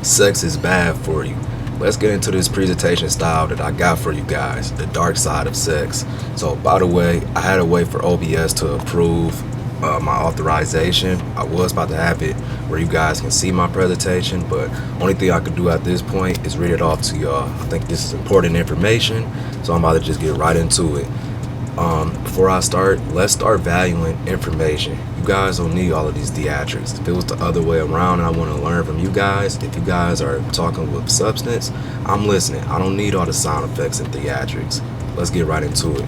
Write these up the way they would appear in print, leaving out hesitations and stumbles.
Sex is bad for you. Let's get into this presentation style that I got for you guys, the dark side of sex. So, by the way, I had to wait for OBS to approve my authorization. I was about to have it where you guys can see my presentation, but only thing I could do at this point is read it off to y'all. I think this is important information, so I'm about to just get right into it. Before I start, let's start valuing information. You guys don't need all of these theatrics. If it was the other way around and I want to learn from you guys, if you guys are talking with substance, I'm listening. I don't need all the sound effects and theatrics. Let's get right into it.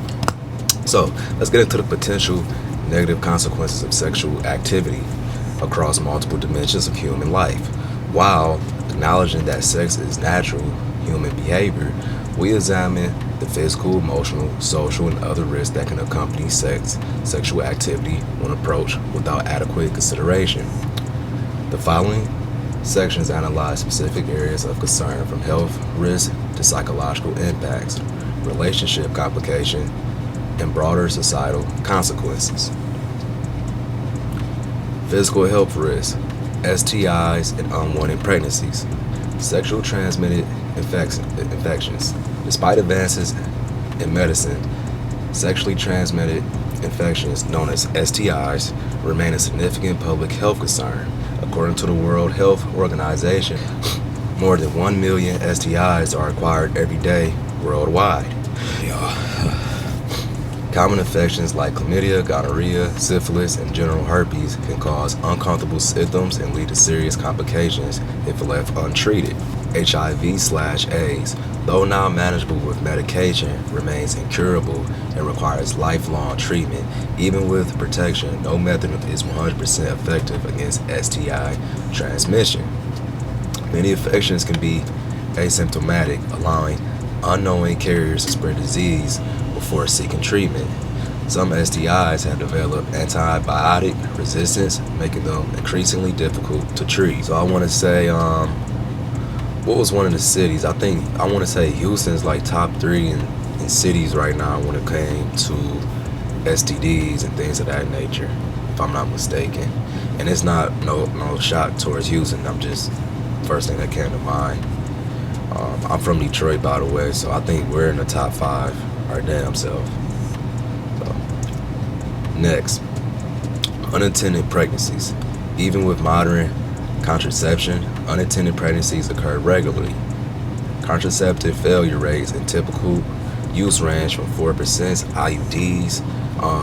So, let's get into the potential negative consequences of sexual activity across multiple dimensions of human life. While acknowledging that sex is natural human behavior, we examine the physical, emotional, social, and other risks that can accompany sexual activity when approached without adequate consideration. The following sections analyze specific areas of concern from health risks to psychological impacts, relationship complication, and broader societal consequences. Physical health risks, STIs, and unwanted pregnancies. Sexual transmitted infections. Despite advances in medicine, sexually transmitted infections known as STIs remain a significant public health concern. According to the World Health Organization, more than 1 million STIs are acquired every day worldwide. Common infections like chlamydia, gonorrhea, syphilis, and genital herpes can cause uncomfortable symptoms and lead to serious complications if left untreated. HIV/AIDS, though now manageable with medication, remains incurable and requires lifelong treatment. Even with protection, no method is 100% effective against STI transmission. Many infections can be asymptomatic, allowing unknowing carriers to spread disease before seeking treatment. Some STIs have developed antibiotic resistance, making them increasingly difficult to treat. So I want to say, what was one of the cities? I want to say Houston's like top 3 in cities right now when it came to STDs and things of that nature, if I'm not mistaken. And it's not no shot towards Houston. I'm just first thing that came to mind. I'm from Detroit, by the way, so I think we're in the top 5 our damn self. So, next, unintended pregnancies. Even with modern contraception, unintended pregnancies occur regularly. Contraceptive failure rates in typical use range from 4% IUDs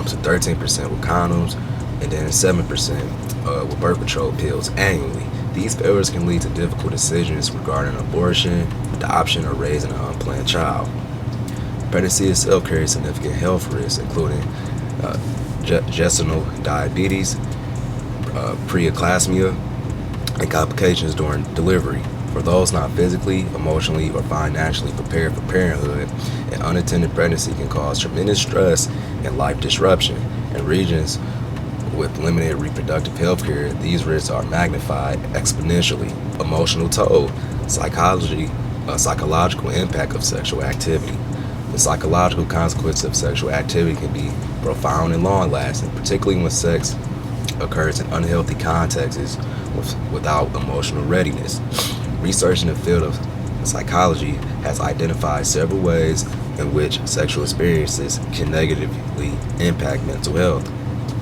to 13% with condoms, and then 7% with birth control pills annually. These failures can lead to difficult decisions regarding abortion, adoption, or raising an unplanned child. Pregnancy itself carries significant health risks, including gestational diabetes, preeclampsia, and complications during delivery. For those not physically, emotionally, or financially prepared for parenthood, an unintended pregnancy can cause tremendous stress and life disruption. In regions with limited reproductive health care, these risks are magnified exponentially. Emotional toll, psychological impact of sexual activity. The psychological consequences of sexual activity can be profound and long-lasting, particularly when sex occurs in unhealthy contexts without emotional readiness. Research in the field of psychology has identified several ways in which sexual experiences can negatively impact mental health.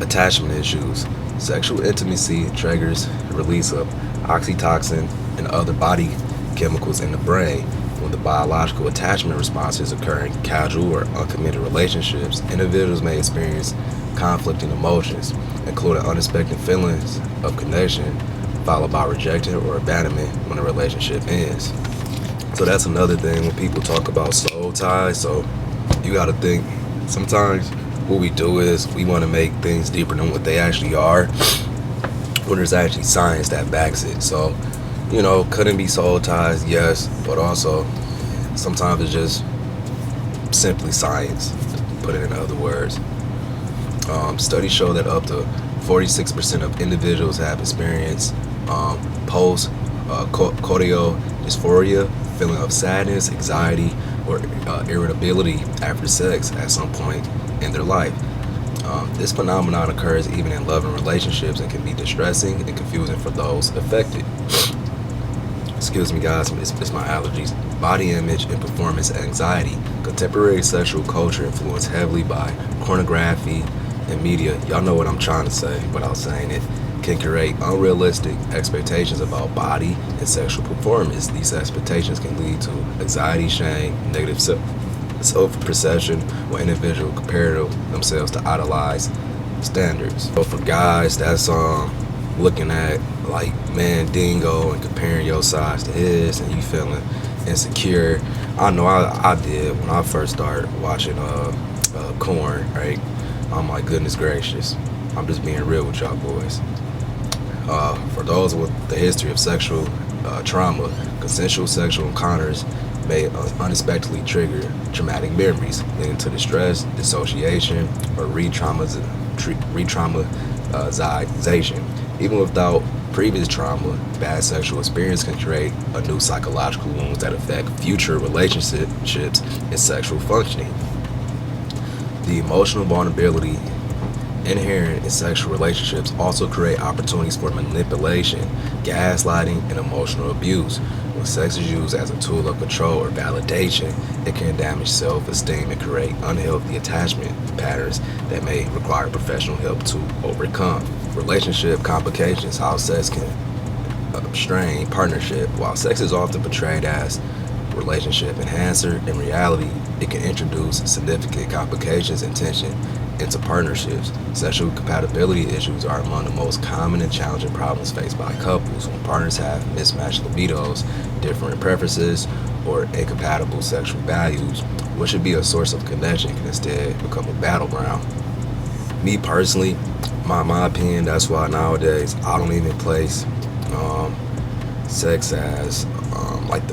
Attachment issues. Sexual intimacy triggers release of oxytocin and other body chemicals in the brain. When the biological attachment responses occur in casual or uncommitted relationships, individuals may experience conflicting emotions, including unexpected feelings of connection, followed by rejection or abandonment when a relationship ends. So that's another thing when people talk about soul ties. So you got to think, sometimes what we do is we want to make things deeper than what they actually are, when there's actually science that backs it. So, couldn't be soul ties, yes, but also sometimes it's just simply science, to put it in other words. Studies show that up to 46% of individuals have experienced post-coital dysphoria, feeling of sadness, anxiety, or irritability after sex at some point in their life. This phenomenon occurs even in loving relationships and can be distressing and confusing for those affected. Excuse me, guys, it's my allergies. Body image and performance anxiety. Contemporary sexual culture influenced heavily by pornography and media. Y'all know what I'm trying to say without saying it. Can create unrealistic expectations about body and sexual performance. These expectations can lead to anxiety, shame, negative self-perception, where individuals compare themselves to idolized standards. So for guys, that's looking at like Mandingo and comparing your size to his, and you feeling insecure. I know I did when I first started watching Korn, right? I'm like, goodness gracious, I'm just being real with y'all boys. For those with the history of sexual trauma, consensual sexual encounters may unexpectedly trigger traumatic memories, leading to distress, dissociation, or re-traumatization. Even without previous trauma, bad sexual experience can create a new psychological wounds that affect future relationships and sexual functioning. The emotional vulnerability inherent in sexual relationships also create opportunities for manipulation, gaslighting, and emotional abuse. When sex is used as a tool of control or validation, it can damage self-esteem and create unhealthy attachment patterns that may require professional help to overcome. Relationship complications, how sex can strain partnership. While sex is often portrayed as relationship enhancer, in reality, it can introduce significant complications and tension into partnerships. Sexual compatibility issues are among the most common and challenging problems faced by couples when partners have mismatched libidos, different preferences, or incompatible sexual values. What should be a source of connection can instead become a battleground. Me personally, my opinion, that's why nowadays I don't even place sex as like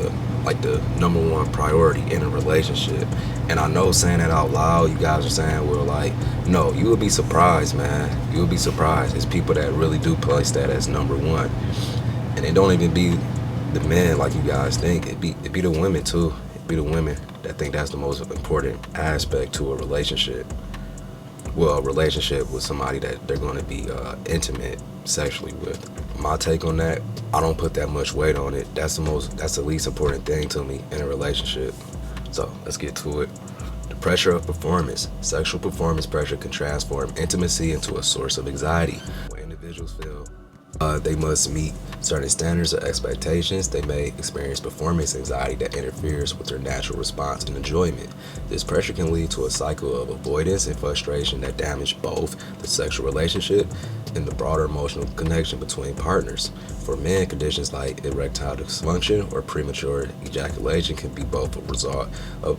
the number one priority in a relationship. And I know saying that out loud, you guys are saying, well, like, no, you would be surprised, man. You would be surprised. It's people that really do place that as number one. And it don't even be the men like you guys think. It be the women too. It be the women that think that's the most important aspect to a relationship. Well, a relationship with somebody that they're going to be intimate sexually with. My take on that, I don't put that much weight on it. That's the least important thing to me in a relationship. So let's get to it. The pressure of performance. Sexual performance pressure can transform intimacy into a source of anxiety. When individuals feel they must meet certain standards or expectations, they may experience performance anxiety that interferes with their natural response and enjoyment. This pressure can lead to a cycle of avoidance and frustration that damage both the sexual relationship and the broader emotional connection between partners. For men, conditions like erectile dysfunction or premature ejaculation can be both a result of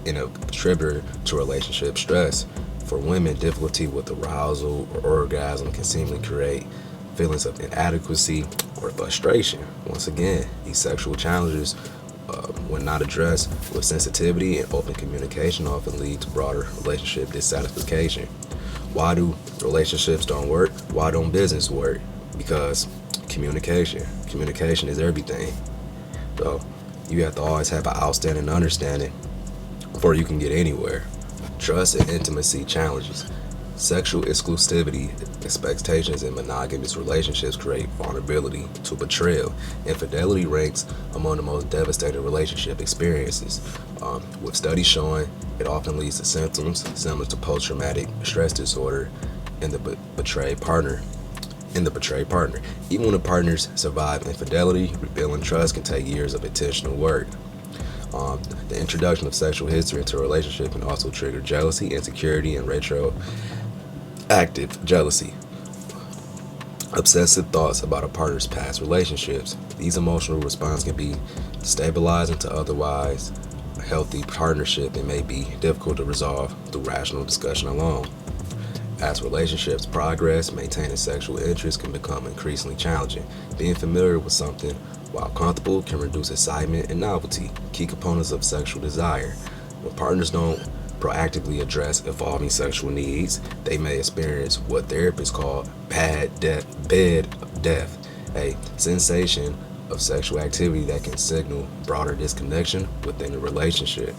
and a contributor to relationship stress. For women, difficulty with arousal or orgasm can seemingly create feelings of inadequacy or frustration. Once again, these sexual challenges, when not addressed with sensitivity and open communication, often lead to broader relationship dissatisfaction. Why do relationships don't work? Why don't business work? Because communication. Communication is everything. So you have to always have an outstanding understanding before you can get anywhere. Trust and intimacy challenges. Sexual exclusivity, expectations in monogamous relationships create vulnerability to betrayal. Infidelity ranks among the most devastating relationship experiences, with studies showing it often leads to symptoms similar to post-traumatic stress disorder in the betrayed partner. Even when the partners survive infidelity, rebuilding trust can take years of intentional work. The introduction of sexual history into a relationship can also trigger jealousy, insecurity, and retroactive jealousy. Obsessive thoughts about a partner's past relationships. These emotional responses can be destabilizing to otherwise a healthy partnership and may be difficult to resolve through rational discussion alone. As relationships progress, maintaining sexual interest can become increasingly challenging. Being familiar with something while comfortable can reduce excitement and novelty, key components of sexual desire. When partners don't proactively address evolving sexual needs, they may experience what therapists call bed death, a sensation of sexual activity that can signal broader disconnection within the relationship.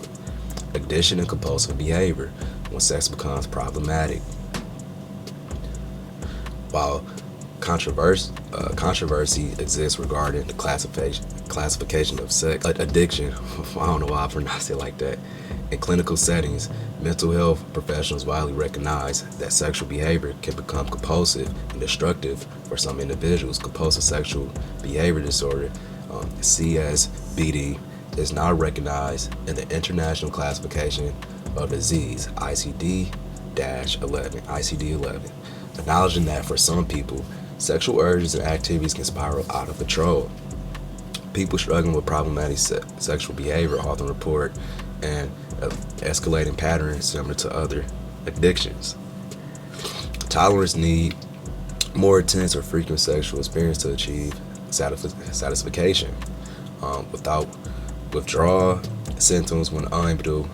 Addiction and compulsive behavior. When sex becomes problematic. While Controversy exists regarding the classification of sex addiction. I don't know why I pronounce it like that. In clinical settings, mental health professionals widely recognize that sexual behavior can become compulsive and destructive for some individuals. Compulsive sexual behavior disorder, CSBD, is now recognized in the International Classification of Disease, ICD-11, acknowledging that for some people, sexual urges and activities can spiral out of control. People struggling with problematic sexual behavior often report an escalating pattern similar to other addictions. Tolerance need more intense or frequent sexual experience to achieve satisfaction. Without withdrawal symptoms when unable to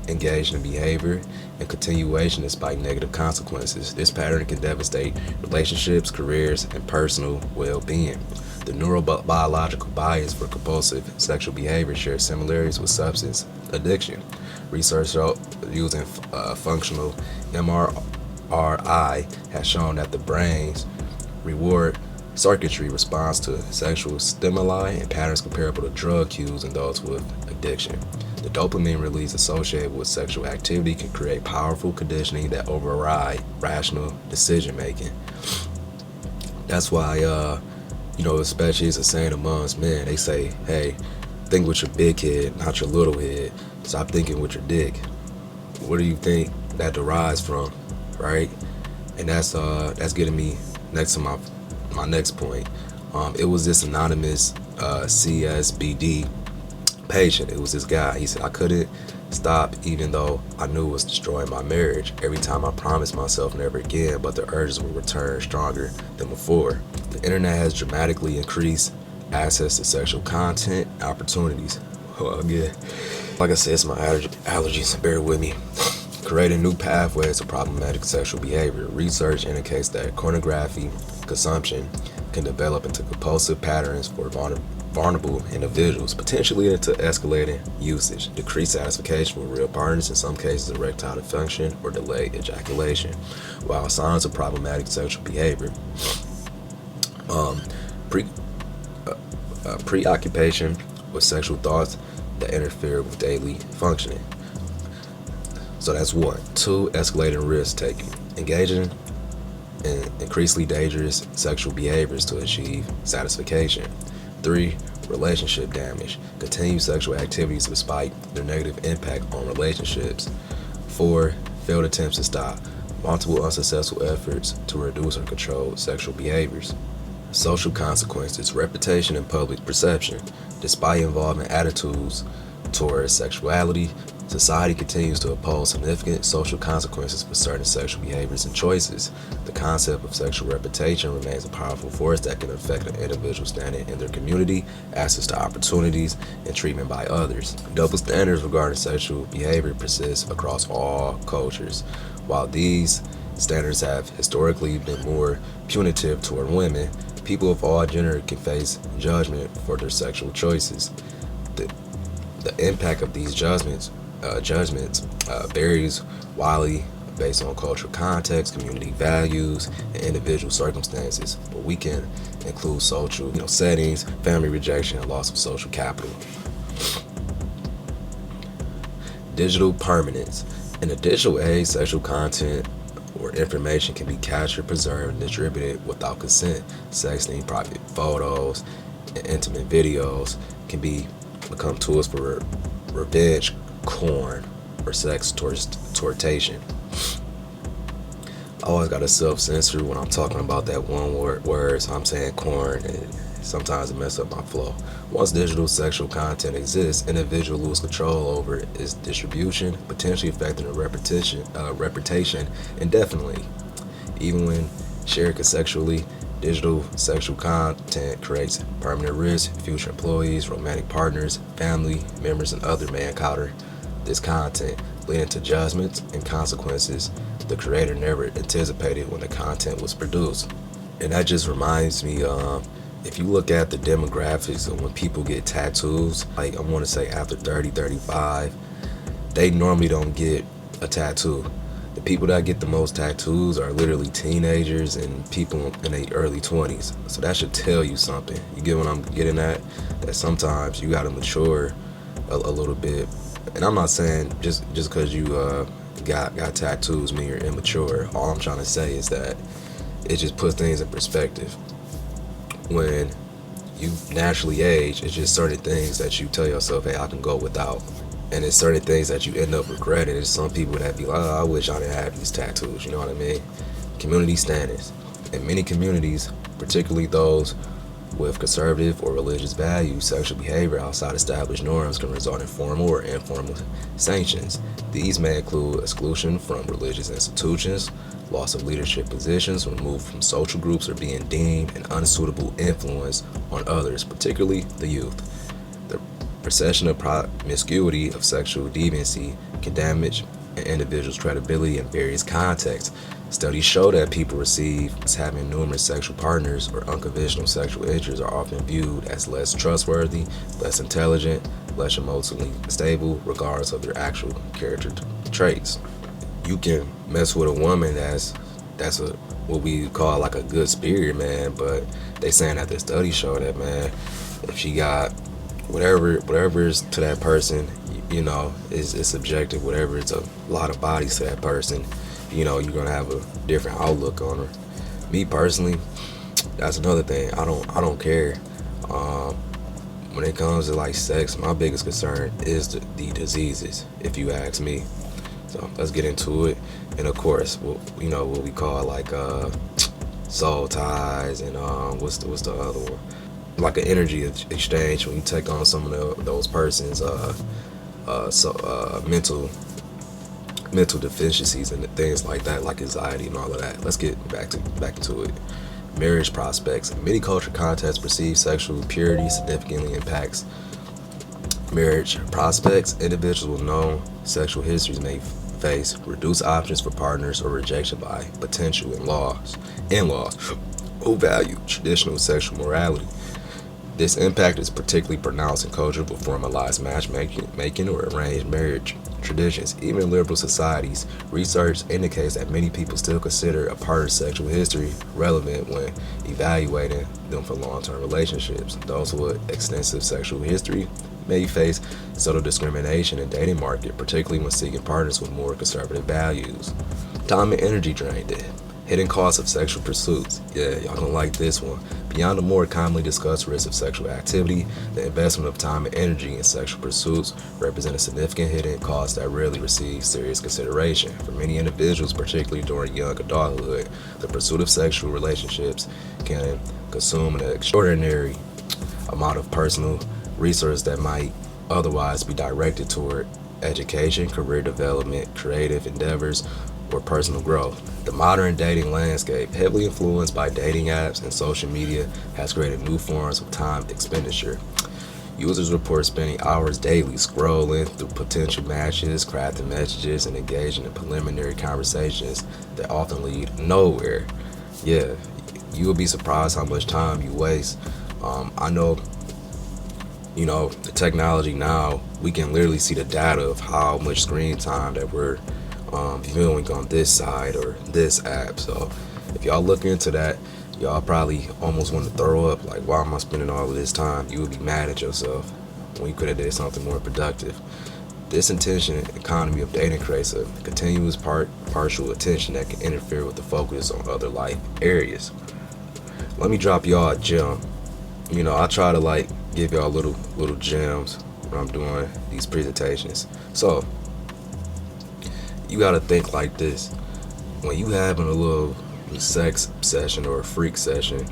engage in behavior and continuation despite negative consequences. This pattern can devastate relationships, careers, and personal well-being. The neurobiological bias for compulsive sexual behavior shares similarities with substance addiction. Research using functional MRI has shown that the brain's reward circuitry responds to sexual stimuli and patterns comparable to drug cues in those with addiction. The dopamine release associated with sexual activity can create powerful conditioning that override rational decision making. That's why, especially as a saying amongst men, they say, hey, think with your big head, not your little head. Stop thinking with your dick. What do you think that derives from, right? And that's getting me next to my next point. It was this anonymous CSBD patient. It was this guy. He said, I couldn't stop even though I knew it was destroying my marriage. Every time I promised myself never again, but the urges would return stronger than before. The internet has dramatically increased access to sexual content, opportunities. Well, again, like I said, it's my allergies, bear with me. Creating new pathways to problematic sexual behavior. Research indicates that pornography consumption can develop into compulsive patterns for vulnerable individuals, potentially into escalating usage, decreased satisfaction with real partners, in some cases erectile dysfunction or delayed ejaculation. While signs of problematic sexual behavior, preoccupation with sexual thoughts that interfere with daily functioning. So that's 1. 2, escalating risk taking, engaging in increasingly dangerous sexual behaviors to achieve satisfaction. 3, relationship damage, continue sexual activities despite their negative impact on relationships. 4, failed attempts to stop, multiple unsuccessful efforts to reduce or control sexual behaviors. Social consequences, reputation and public perception. Despite involving attitudes towards sexuality, society continues to impose significant social consequences for certain sexual behaviors and choices. The concept of sexual reputation remains a powerful force that can affect an individual's standing in their community, access to opportunities, and treatment by others. Double standards regarding sexual behavior persist across all cultures. While these standards have historically been more punitive toward women, people of all gender can face judgment for their sexual choices. The impact of these judgments varies widely based on cultural context, community values, and individual circumstances, but we can include social settings, family rejection, and loss of social capital. Digital permanence. In the digital age, sexual content or information can be captured, preserved, and distributed without consent. Sexting, private photos, and intimate videos can become tools for revenge, porn, or sex tortation. I always got to self-censor when I'm talking about that one word, so I'm saying corn, and sometimes it messes up my flow. Once digital sexual content exists, individuals lose control over its distribution, potentially affecting their reputation indefinitely. Even when shared consensually, digital sexual content creates permanent risk. Future employees, romantic partners, family members, and others may encounter this content, leading to judgments and consequences the creator never anticipated when the content was produced. And that just reminds me, if you look at the demographics of when people get tattoos, like I want to say after 30, 35, they normally don't get a tattoo. people that get the most tattoos are literally teenagers and people in their early 20s. So that should tell you something. You get what I'm getting at? That sometimes you gotta mature a little bit. And I'm not saying just because you got tattoos mean you're immature. All I'm trying to say is that it just puts things in perspective. When you naturally age, it's just certain things that you tell yourself, hey, I can go without. And it's certain things that you end up regretting. There's some people that be like, oh, I wish I didn't have these tattoos, you know what I mean? Community standards. In many communities, particularly those with conservative or religious values, sexual behavior outside established norms can result in formal or informal sanctions. These may include exclusion from religious institutions, loss of leadership positions, removed from social groups, or being deemed an unsuitable influence on others, particularly the youth. The perception of promiscuity of sexual deviancy can damage an individual's credibility in various contexts. Studies show that people perceived as having numerous sexual partners or unconventional sexual interests are often viewed as less trustworthy, less intelligent, less emotionally stable, regardless of their actual character traits. You can mess with a woman that's what we call like a good spirit, man, but they saying that the studies show that, man, if she got whatever is to that person, is subjective. Whatever it's a lot of bodies to that person, you're gonna have a different outlook on her. Me personally, that's another thing. I don't care. When it comes to like sex, my biggest concern is the diseases, if you ask me. So let's get into it. And of course, what we call like soul ties, and what's the other one? Like an energy exchange when you take on some of those persons' mental deficiencies and things like that, like anxiety and all of that. Let's get back into it. Marriage prospects. In many cultural contexts, perceived sexual purity significantly impacts marriage prospects. Individuals with known sexual histories may face reduced options for partners or rejection by potential in-laws who value traditional sexual morality. This impact is particularly pronounced in cultures with formalized matchmaking or arranged marriage traditions. Even in liberal societies, research indicates that many people still consider a partner's sexual history relevant when evaluating them for long-term relationships. Those with extensive sexual history may face subtle discrimination in the dating market, particularly when seeking partners with more conservative values. Time and energy drained. Hidden costs of sexual pursuits. Yeah, y'all gonna like this one. Beyond the more commonly discussed risks of sexual activity, the investment of time and energy in sexual pursuits represent a significant hidden cost that rarely receives serious consideration. For many individuals, particularly during young adulthood, the pursuit of sexual relationships can consume an extraordinary amount of personal resources that might otherwise be directed toward education, career development, creative endeavors, or personal growth. The modern dating landscape, heavily influenced by dating apps and social media, has created new forms of time expenditure. Users report spending hours daily scrolling through potential matches, crafting messages, and engaging in preliminary conversations that often lead nowhere. Yeah, you will be surprised how much time you waste. I know, the technology now, we can literally see the data of how much screen time that we're viewing on this side or this app. So if y'all look into that, y'all probably almost want to throw up, like, why am I spending all of this time? You would be mad at yourself when you could have did something more productive. This intention economy of dating creates a continuous partial attention that can interfere with the focus on other life areas. Let me drop y'all a gem. I try to like give y'all little gems when I'm doing these presentations. So you gotta think like this. When you having a little sex session or a freak session,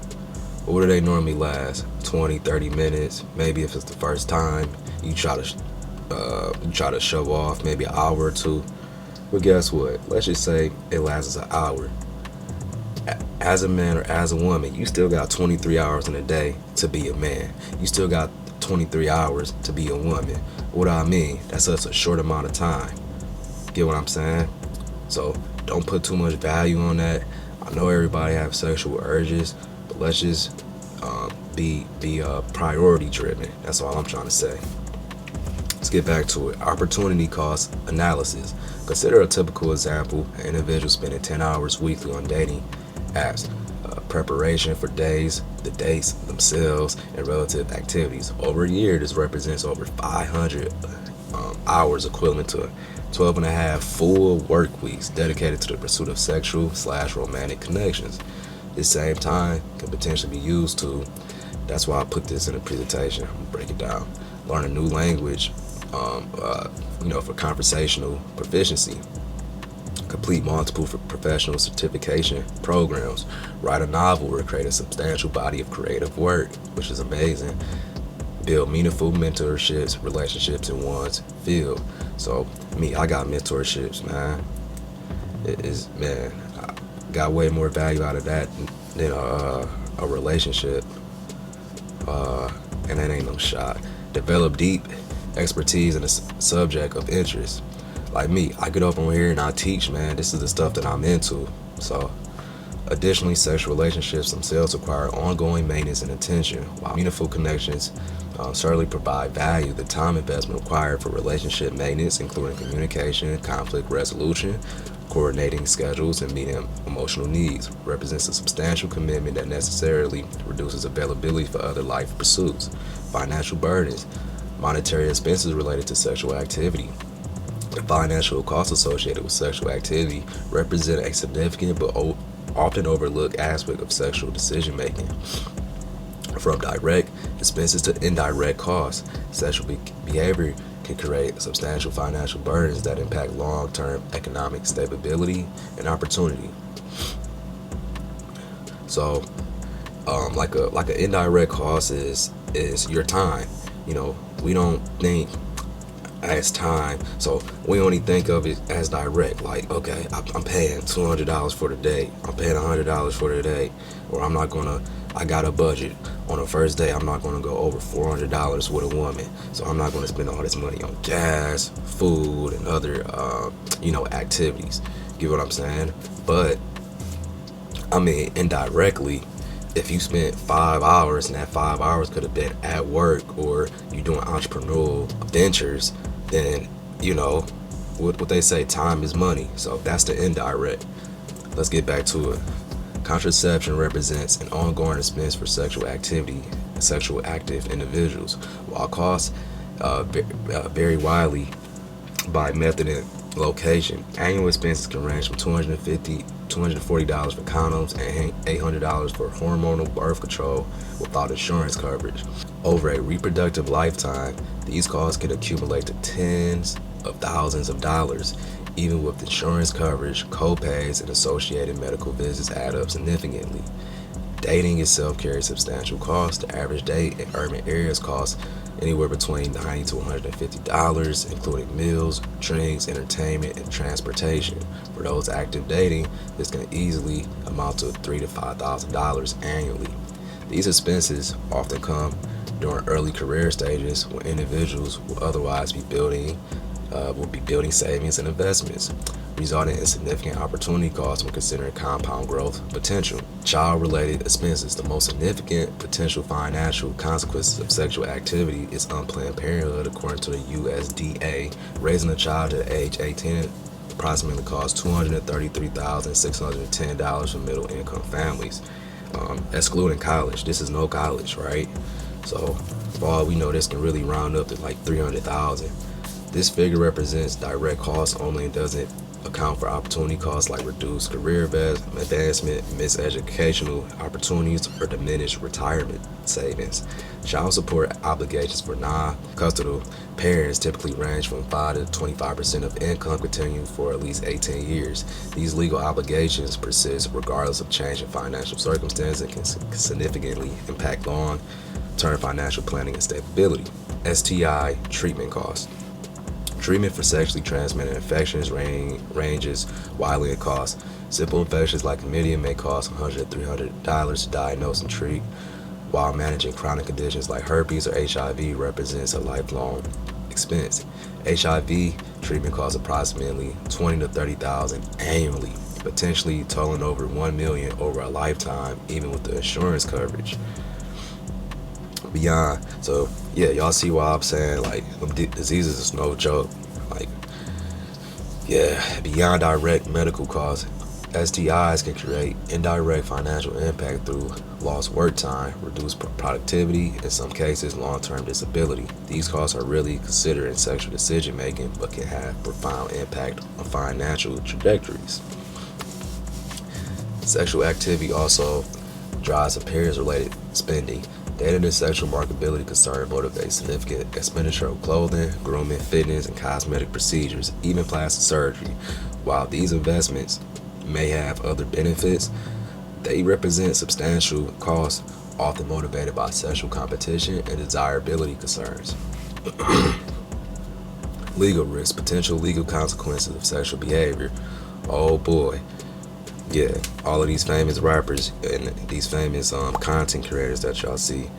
what do they normally last? 20-30 minutes. Maybe if it's the first time, you try to show off maybe an hour or two. But guess what? Let's just say it lasts an hour. As a man or as a woman, you still got 23 hours in a day to be a man. You still got 23 hours to be a woman. What do I mean? That's such a short amount of time. Get what I'm saying? So don't put too much value on that. I know everybody have sexual urges, but let's just be priority driven. That's all I'm trying to say. get back to it. Opportunity cost analysis. Consider a typical example: an individual spending 10 hours weekly on dating apps. Preparation for the dates themselves, and relative activities. Over a year, this represents over 500 hours, equivalent to 12 and a half full work weeks dedicated to the pursuit of sexual/romantic connections. This same time can potentially be used to, that's why I put this in the presentation, I'm gonna break it down. Learn a new language, for conversational proficiency. Complete multiple professional certification programs. Write a novel or create a substantial body of creative work, which is amazing. Build meaningful mentorships, relationships in one's field. So I got mentorships, man. I got way more value out of that than a relationship. And that ain't no shot. Develop deep expertise in a subject of interest. Like me, I get up on here and I teach, man. This is the stuff that I'm into. So, additionally, sexual relationships themselves require ongoing maintenance and attention. While meaningful connections certainly provide value, the time investment required for relationship maintenance, including communication, conflict resolution, coordinating schedules, and meeting emotional needs, represents a substantial commitment that necessarily reduces availability for other life pursuits. Financial burdens. Monetary expenses related to sexual activity. The financial costs associated with sexual activity represent a significant but often overlooked aspect of sexual decision making. From direct expenses to indirect costs, sexual behavior can create substantial financial burdens that impact long-term economic stability and opportunity. So, like an indirect cost is your time. We don't think as time, so we only think of it as direct. Like, okay, I'm paying $200 for the date, I'm paying $100 for the date, or I got a budget. On the first day, I'm not gonna go over $400 with a woman, so I'm not gonna spend all this money on gas, food, and other activities. Get what I'm saying? But indirectly, if you spent 5 hours and that 5 hours could have been at work or you doing entrepreneurial ventures, then what they say, time is money. So that's the indirect. Let's get back to it. Contraception represents an ongoing expense for sexual active individuals. While costs vary widely by method and location, annual expenses can range from $240 for condoms and $800 for hormonal birth control without insurance coverage. Over a reproductive lifetime, these costs can accumulate to tens of thousands of dollars. Even with insurance coverage, co-pays and associated medical visits add up significantly. Dating itself carries substantial costs. The average date in urban areas costs anywhere between $90 to $150, including meals, drinks, entertainment, and transportation. For those active dating, this can easily amount to $3,000 to $5,000 annually. These expenses often come during early career stages when individuals will otherwise be building savings and investments, resulting in significant opportunity costs when considering compound growth potential. Child-related expenses. The most significant potential financial consequences of sexual activity is unplanned parenthood. According to the USDA, raising a child to age 18 approximately costs $233,610 for middle-income families, excluding college. This is no college, right? So, for all we know, this can really round up to like $300,000. This figure represents direct costs only and doesn't account for opportunity costs like reduced career advancement, missed educational opportunities, or diminished retirement savings. Child support obligations for non-custodial parents typically range from 5 to 25% of income, continuing for at least 18 years. These legal obligations persist regardless of change in financial circumstances and can significantly impact long-term financial planning and stability. STI treatment costs. Treatment for sexually transmitted infections ranges widely in cost. Simple infections like chlamydia may cost $100 to $300 to diagnose and treat, while managing chronic conditions like herpes or HIV represents a lifelong expense. HIV treatment costs approximately $20,000 to $30,000 annually, potentially totaling over $1 million over a lifetime, even with the insurance coverage. Beyond, so Yeah, y'all see why I'm saying like diseases is no joke. Like, yeah, beyond direct medical cause, STIs can create indirect financial impact through lost work time, reduced productivity, in some cases, long-term disability. These costs are really considered in sexual decision making, but can have profound impact on financial trajectories. Sexual activity also drives appearance-related spending. Dating and sexual marketability concern motivate significant expenditure on clothing, grooming, fitness, and cosmetic procedures, even plastic surgery. While these investments may have other benefits, they represent substantial costs, often motivated by sexual competition and desirability concerns. Legal risk, potential legal consequences of sexual behavior. Oh boy, yeah, all of these famous rappers and these famous content creators that y'all see,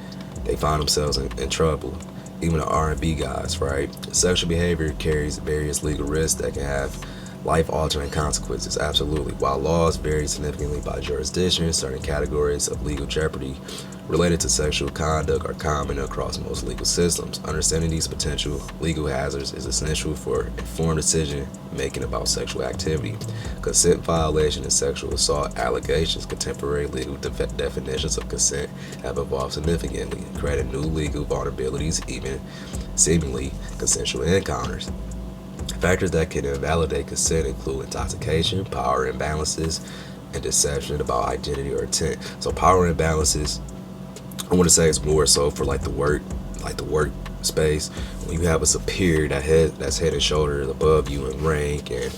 they find themselves in trouble. Even the R&B guys, right? Sexual behavior carries various legal risks that can have life-altering consequences. Absolutely. While laws vary significantly by jurisdiction, certain categories of legal jeopardy related to sexual conduct are common across most legal systems. Understanding these potential legal hazards is essential for informed decision making about sexual activity. Consent violation and sexual assault allegations, contemporary legal definitions of consent have evolved significantly, creating new legal vulnerabilities, even seemingly consensual encounters. Factors that can invalidate consent include intoxication, power imbalances, and deception about identity or intent. So power imbalances, I want to say it's more so for like the work space. When you have a superior that's head and shoulders above you in rank and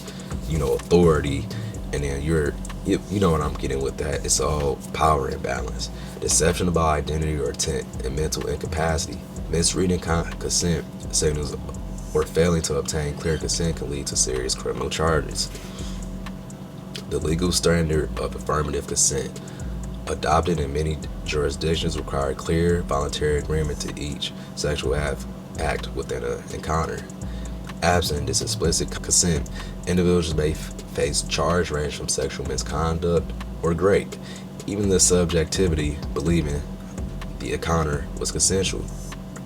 authority, and then you know what I'm getting with that. It's all power imbalance, deception about identity or intent, and mental incapacity. Misreading consent signals or failing to obtain clear consent can lead to serious criminal charges. The legal standard of affirmative consent, adopted in many jurisdictions, require clear, voluntary agreement to each sexual act within an encounter. Absent this explicit consent, individuals may face charge range from sexual misconduct or rape, even the subjectivity believing the encounter was consensual.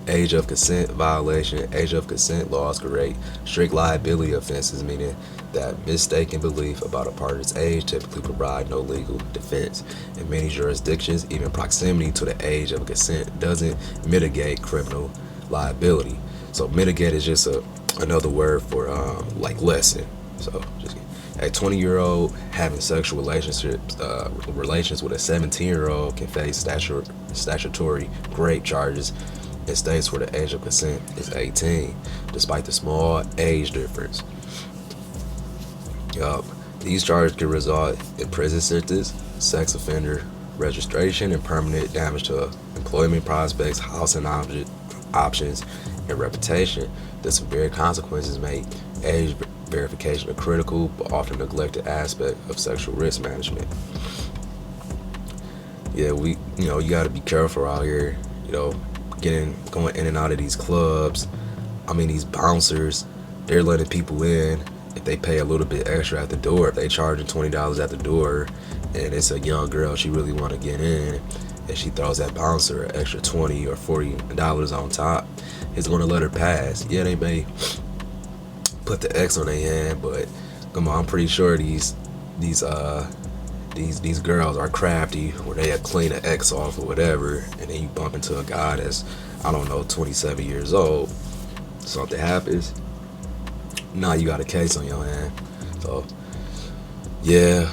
Age of consent violation. Age of consent laws create strict liability offenses, meaning that mistaken belief about a partner's age typically provide no legal defense. In many jurisdictions, even proximity to the age of consent doesn't mitigate criminal liability. So mitigate is just another word for like lessen. So just a 20-year-old having sexual relations with a 17-year-old can face statutory rape charges in states where the age of consent is 18, despite the small age difference. Yup. These charges can result in prison sentence, sex offender registration, and permanent damage to employment prospects, housing options, and reputation. The severe consequences make age verification a critical but often neglected aspect of sexual risk management. Yeah, you got to be careful out here. Going in and out of these clubs. I mean, these bouncers, they're letting people in if they pay a little bit extra at the door. If they charging $20 at the door, and it's a young girl, she really want to get in, and she throws that bouncer an extra $20 or $40 on top, he's gonna let her pass. Yeah, they may put the X on their hand, but come on, I'm pretty sure these girls are crafty where they clean an X off or whatever, and then you bump into a guy that's, I don't know, 27 years old. Something happens. Now you got a case on your hand. So yeah,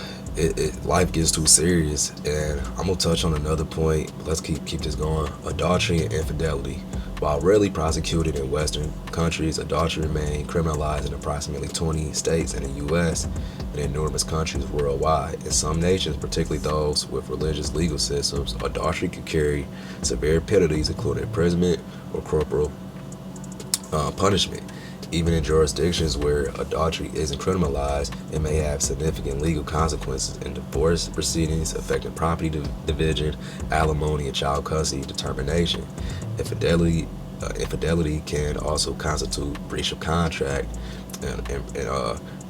life gets too serious. And I'm gonna touch on another point. Let's keep this going. Adultery and infidelity. While rarely prosecuted in Western countries, adultery remains criminalized in approximately 20 states in the U.S. and enormous countries worldwide. In some nations, particularly those with religious legal systems, adultery can carry severe penalties, including imprisonment or corporal punishment. Even in jurisdictions where adultery isn't criminalized, it may have significant legal consequences in divorce proceedings affecting property division, alimony, and child custody determination. Infidelity can also constitute breach of contract and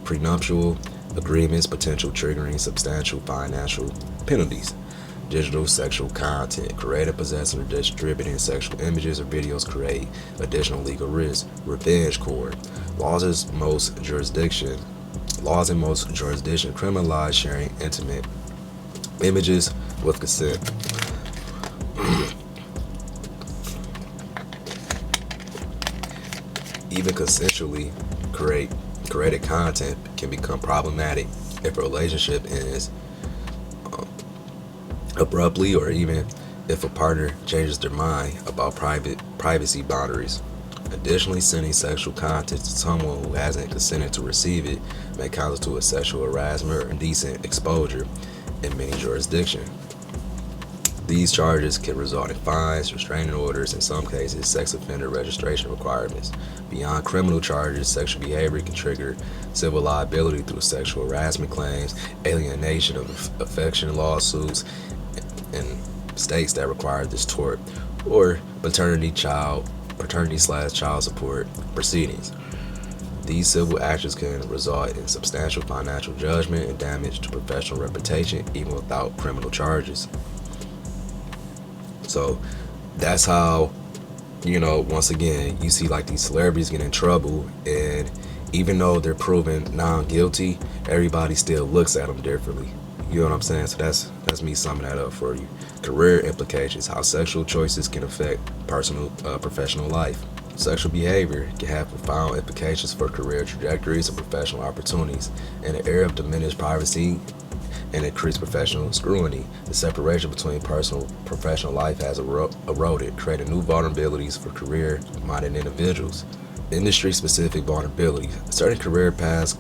prenuptial agreements, potential triggering substantial financial penalties. Digital sexual content. Creating, possessing, or distributing sexual images or videos create additional legal risk. Revenge court. Laws in most jurisdictions criminalize sharing intimate images with consent. Even consensually created content can become problematic if a relationship ends abruptly, or even if a partner changes their mind about privacy boundaries. Additionally, sending sexual content to someone who hasn't consented to receive it may constitute a sexual harassment or indecent exposure in many jurisdictions. These charges can result in fines, restraining orders, in some cases, sex offender registration requirements. Beyond criminal charges, sexual behavior can trigger civil liability through sexual harassment claims, alienation of affection lawsuits in states that require this tort, or paternity/child support proceedings. These civil actions can result in substantial financial judgment and damage to professional reputation, even without criminal charges. So that's how, once again, you see like these celebrities get in trouble, and even though they're proven non-guilty, everybody still looks at them differently. You know what I'm saying? So that's me summing that up for you. Career implications: how sexual choices can affect professional life. Sexual behavior can have profound implications for career trajectories and professional opportunities. In an era of diminished privacy and increased professional scrutiny, the separation between personal and professional life has eroded, creating new vulnerabilities for career-minded individuals. Industry-specific vulnerabilities. Certain career paths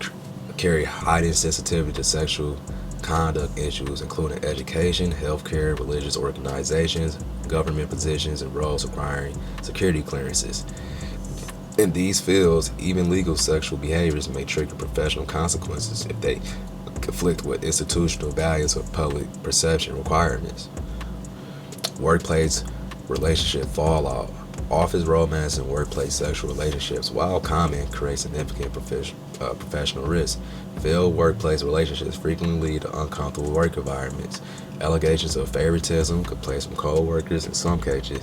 carry heightened sensitivity to sexual conduct issues, including education, healthcare, religious organizations, government positions, and roles requiring security clearances. In these fields, even legal sexual behaviors may trigger professional consequences if they conflict with institutional values or public perception requirements. Workplace relationship fallout. Office romance and workplace sexual relationships, while common, create significant professional risk. Failed workplace relationships frequently lead to uncomfortable work environments. Allegations of favoritism could place from co-workers, in some cases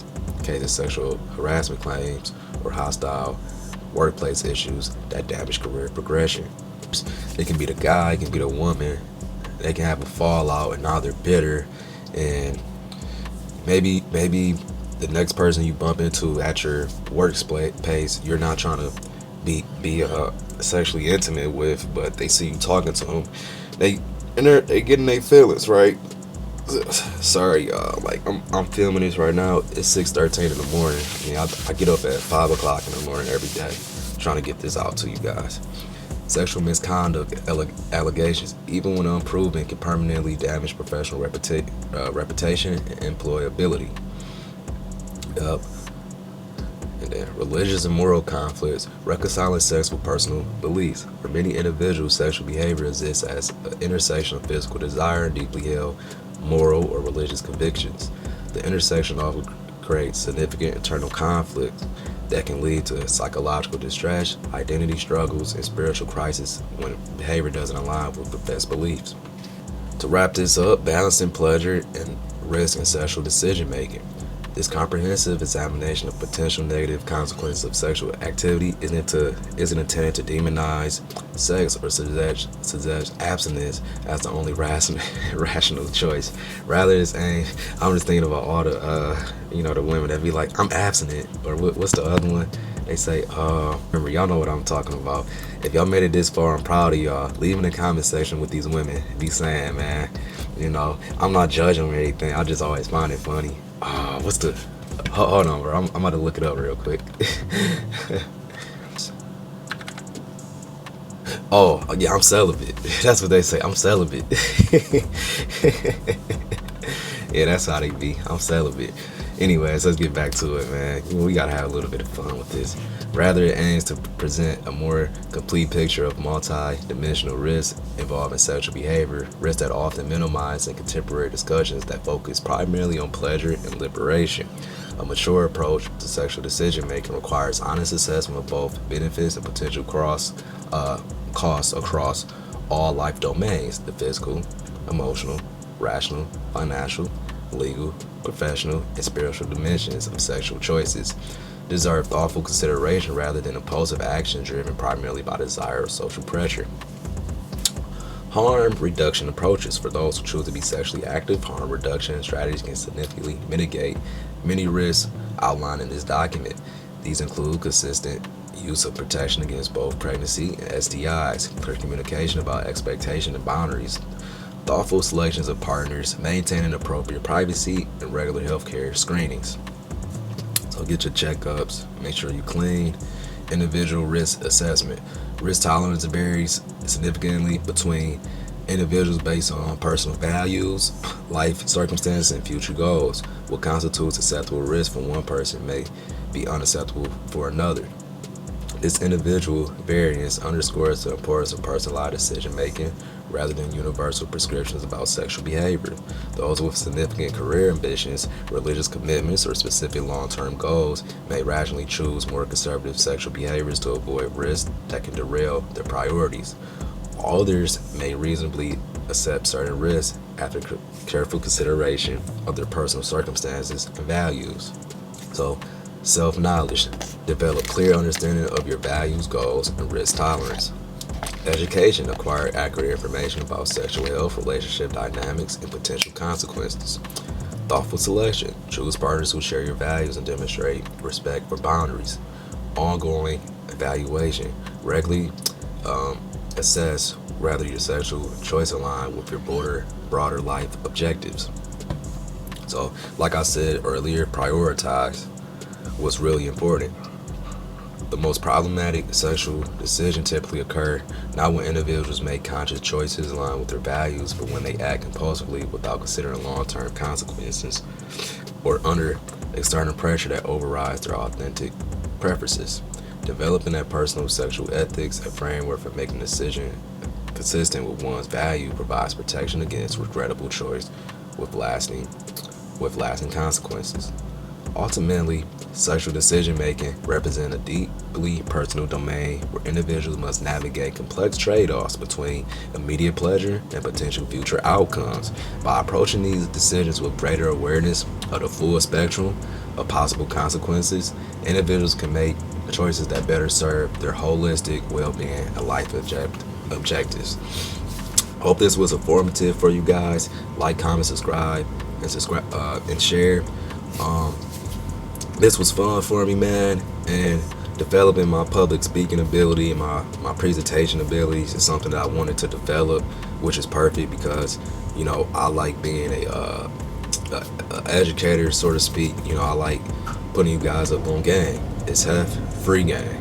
sexual harassment claims or hostile workplace issues that damage career progression. It can be the guy, it can be the woman. They can have a fallout, and now they're bitter, and maybe the next person you bump into at your workplace, you're not trying to be sexually intimate with, but they see you talking to them, they getting their feelings, right? Sorry, y'all. Like I'm filming this right now. It's 6:13 in the morning. I get up at 5 o'clock in the morning every day, trying to get this out to you guys. Sexual misconduct allegations, even when unproven, can permanently damage professional reputation and employability. And then religious and moral conflicts, reconciling sex with personal beliefs. For many individuals, sexual behavior exists as an intersection of physical desire and deeply held moral or religious convictions. The intersection often creates significant internal conflicts that can lead to psychological distress, identity struggles, and spiritual crisis when behavior doesn't align with professed beliefs. To wrap this up, balancing pleasure and risk in sexual decision making. This comprehensive examination of potential negative consequences of sexual activity isn't intended to demonize sex or suggest abstinence as the only rational choice. Rather, it's aimed. I'm just thinking about all the the women that be like, I'm abstinent, or what's the other one? They say, remember, y'all know what I'm talking about. If y'all made it this far, I'm proud of y'all. Leave in the comment section with these women. Be saying, man, I'm not judging or anything. I just always find it funny. Hold on, bro. I'm about to look it up real quick. Oh, yeah, I'm celibate. That's what they say. I'm celibate. Yeah, that's how they be. I'm celibate. Anyways, let's get back to it, man. We gotta have a little bit of fun with this. Rather, it aims to present a more complete picture of multi-dimensional risks involving sexual behavior, risks that are often minimized in contemporary discussions that focus primarily on pleasure and liberation. A mature approach to sexual decision-making requires honest assessment of both benefits and potential costs across all life domains: the physical, emotional, rational, financial, legal, professional, and spiritual dimensions of sexual choices deserve thoughtful consideration rather than impulsive action driven primarily by desire or social pressure. Harm reduction approaches. For those who choose to be sexually active, harm reduction strategies can significantly mitigate many risks outlined in this document. These include consistent use of protection against both pregnancy and STIs, clear communication about expectation and boundaries, thoughtful selections of partners, maintaining appropriate privacy, and regular healthcare screenings. So get your checkups, make sure you clean. Individual risk assessment. Risk tolerance varies significantly between individuals based on personal values, life circumstances, and future goals. What constitutes acceptable risk for one person may be unacceptable for another. This individual variance underscores the importance of personalized decision making rather than universal prescriptions about sexual behavior. Those with significant career ambitions, religious commitments, or specific long-term goals may rationally choose more conservative sexual behaviors to avoid risks that can derail their priorities. Others may reasonably accept certain risks after careful consideration of their personal circumstances and values. So, self-knowledge. Develop clear understanding of your values, goals, and risk tolerance. Education. Acquire accurate information about sexual health, relationship dynamics, and potential consequences. Thoughtful selection. Choose partners who share your values and demonstrate respect for boundaries. Ongoing evaluation. Regularly assess whether your sexual choice align with your broader life objectives. So, like I said earlier, prioritize what's really important. The most problematic sexual decisions typically occur not when individuals make conscious choices aligned with their values, but when they act impulsively without considering long-term consequences or under external pressure that overrides their authentic preferences. Developing that personal sexual ethics, a framework for making a decision consistent with one's value, provides protection against regrettable choice with lasting consequences. Ultimately, sexual decision-making represents a deeply personal domain where individuals must navigate complex trade-offs between immediate pleasure and potential future outcomes. By approaching these decisions with greater awareness of the full spectrum of possible consequences, individuals can make choices that better serve their holistic well-being and life objectives. Hope this was informative for you guys. Like, comment, subscribe, and share. This was fun for me, man, and developing my public speaking ability and my presentation abilities is something that I wanted to develop, which is perfect because, I like being a educator, so to speak. I like putting you guys up on game. It's free game.